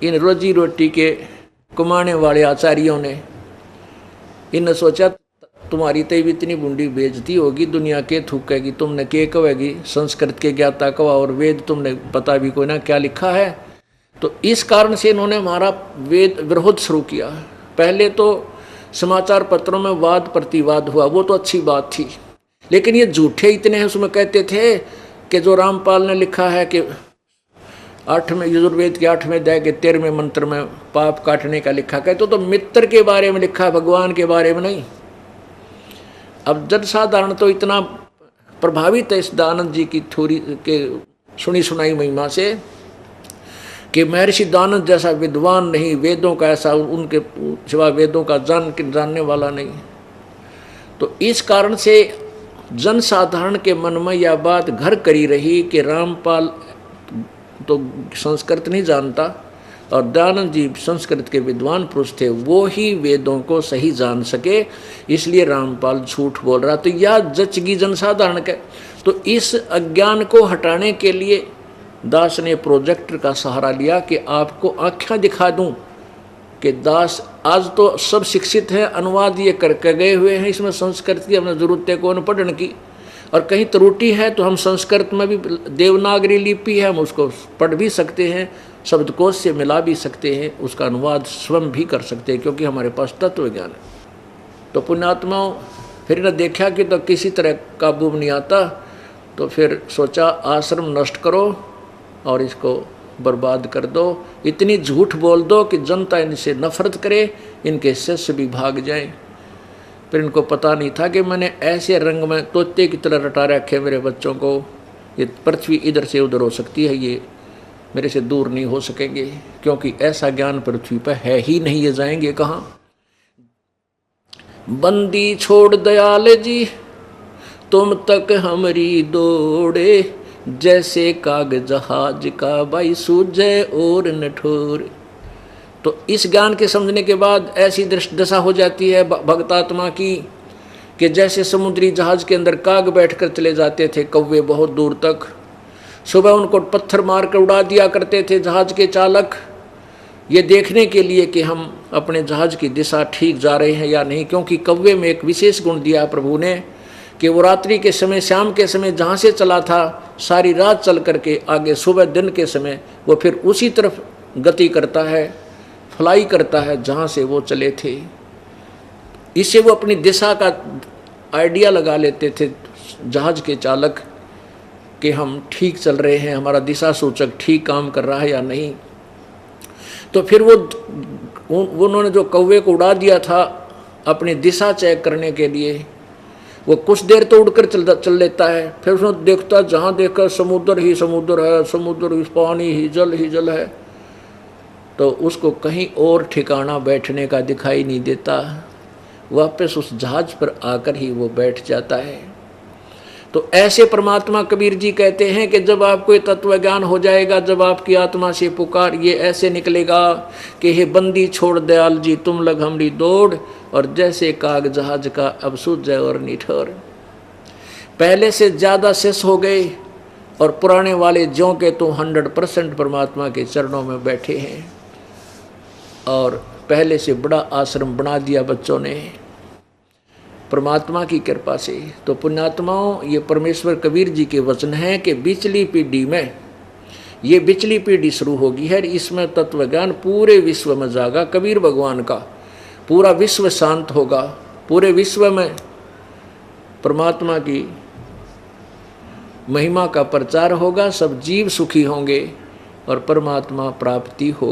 इन रोजी रोटी के कमाने वाले आचार्यों ने इन्हें सोचा तुम्हारी तो भी इतनी बूंदी बेइज्जती होगी, दुनिया के थूकेगी, तुमने के कहेगी, संस्कृत के ज्ञाता कवा और वेद तुमने पता भी कोई ना क्या लिखा है। तो इस कारण से इन्होंने हमारा वेद विरोध शुरू किया। पहले तो समाचार पत्रों में वाद प्रतिवाद हुआ, वो तो अच्छी बात थी, लेकिन ये झूठे इतने हैं। उसमें कहते थे कि जो रामपाल ने लिखा है कि 8वें यजुर्वेद के 8वें अध्याय के 13वें मंत्र में पाप काटने का लिखा, कहते तो मित्र के बारे में लिखा है, भगवान के बारे में नहीं। अब जन साधारण तो इतना प्रभावित है इस दयानंद जी की थोड़ी के सुनी सुनाई महिमा से कि महर्षि दयानंद जैसा विद्वान नहीं, वेदों का ऐसा उनके सिवा वेदों का जानने वाला नहीं। तो इस कारण से जन साधारण के मन में यह बात घर करी रही कि रामपाल तो संस्कृत नहीं जानता और दयानंद जी संस्कृत के विद्वान पुरुष थे, वो ही वेदों को सही जान सके, इसलिए रामपाल झूठ बोल रहा। तो यह जचगी जनसाधारण के। तो इस अज्ञान को हटाने के लिए दास ने प्रोजेक्टर का सहारा लिया कि आपको आँखें दिखा दूं कि दास आज तो सब शिक्षित हैं, अनुवाद ये करके गए हुए हैं, इसमें संस्कृत की हमें जरूरत है कौन पढ़ने की, और कहीं त्रुटि है तो हम संस्कृत में भी देवनागरी लिपि है, हम उसको पढ़ भी सकते हैं, शब्दकोश से मिला भी सकते हैं, उसका अनुवाद स्वयं भी कर सकते हैं, क्योंकि हमारे पास तत्व ज्ञान है। तो पुण्यात्माओं फिर इन्हें देखा कि तो किसी तरह काबू में नहीं आता, तो फिर सोचा आश्रम नष्ट करो और इसको बर्बाद कर दो, इतनी झूठ बोल दो कि जनता इनसे नफरत करे, इनके शिष्य भी भाग जाएं। फिर इनको पता नहीं था कि मैंने ऐसे रंग में तोते की तरह रटा रखे मेरे बच्चों को, ये पृथ्वी इधर से उधर हो सकती है, ये मेरे से दूर नहीं हो सकेंगे, क्योंकि ऐसा ज्ञान पृथ्वी पर है ही नहीं, ये जाएंगे कहाँ। बंदी छोड़ दयाल जी तुम तक हमारी दौड़े, जैसे काग जहाज का भाई सूझे और नठोर। तो इस ज्ञान के समझने के बाद ऐसी दशा हो जाती है भक्तात्मा की कि जैसे समुद्री जहाज के अंदर काग बैठकर चले जाते थे कौवे बहुत दूर तक, सुबह उनको पत्थर मारकर उड़ा दिया करते थे जहाज के चालक, ये देखने के लिए कि हम अपने जहाज की दिशा ठीक जा रहे हैं या नहीं, क्योंकि कौवे में एक विशेष गुण दिया प्रभु ने कि वो रात्रि के समय, शाम के समय जहाँ से चला था सारी रात चल करके आगे सुबह दिन के समय वो फिर उसी तरफ गति करता है, फ्लाई करता है जहाँ से वो चले थे। इससे वो अपनी दिशा का आइडिया लगा लेते थे जहाज के चालक कि हम ठीक चल रहे हैं, हमारा दिशा सूचक ठीक काम कर रहा है या नहीं। तो फिर उन्होंने जो कौवे को उड़ा दिया था अपनी दिशा चेक करने के लिए, वो कुछ देर तो उड़कर चल लेता है, फिर उसने देखता जहाँ देखा समुद्र ही समुद्र है, समुद्र ही पानी ही जल है, तो उसको कहीं और ठिकाना बैठने का दिखाई नहीं देता, वापस उस जहाज पर आकर ही वो बैठ जाता है। तो ऐसे परमात्मा कबीर जी कहते हैं कि जब आपको ये तत्व ज्ञान हो जाएगा, जब आपकी आत्मा से पुकार ये ऐसे निकलेगा कि हे बंदी छोड़ दयाल जी तुम लग हमरी दौड़, और जैसे काग जहाज का अब सूझे और निठोर। पहले से ज़्यादा शिष्य हो गए और पुराने वाले ज्यों के तो 100% परमात्मा के चरणों में बैठे हैं, और पहले से बड़ा आश्रम बना दिया बच्चों ने परमात्मा की कृपा से। तो पुण्यात्माओं ये परमेश्वर कबीर जी के वचन हैं कि बिचली पीढ़ी में, ये बिचली पीढ़ी शुरू होगी है, इसमें तत्व ज्ञान पूरे विश्व में जागा, कबीर भगवान का पूरा विश्व शांत होगा, पूरे विश्व में परमात्मा की महिमा का प्रचार होगा, सब जीव सुखी होंगे और परमात्मा प्राप्ति होगी।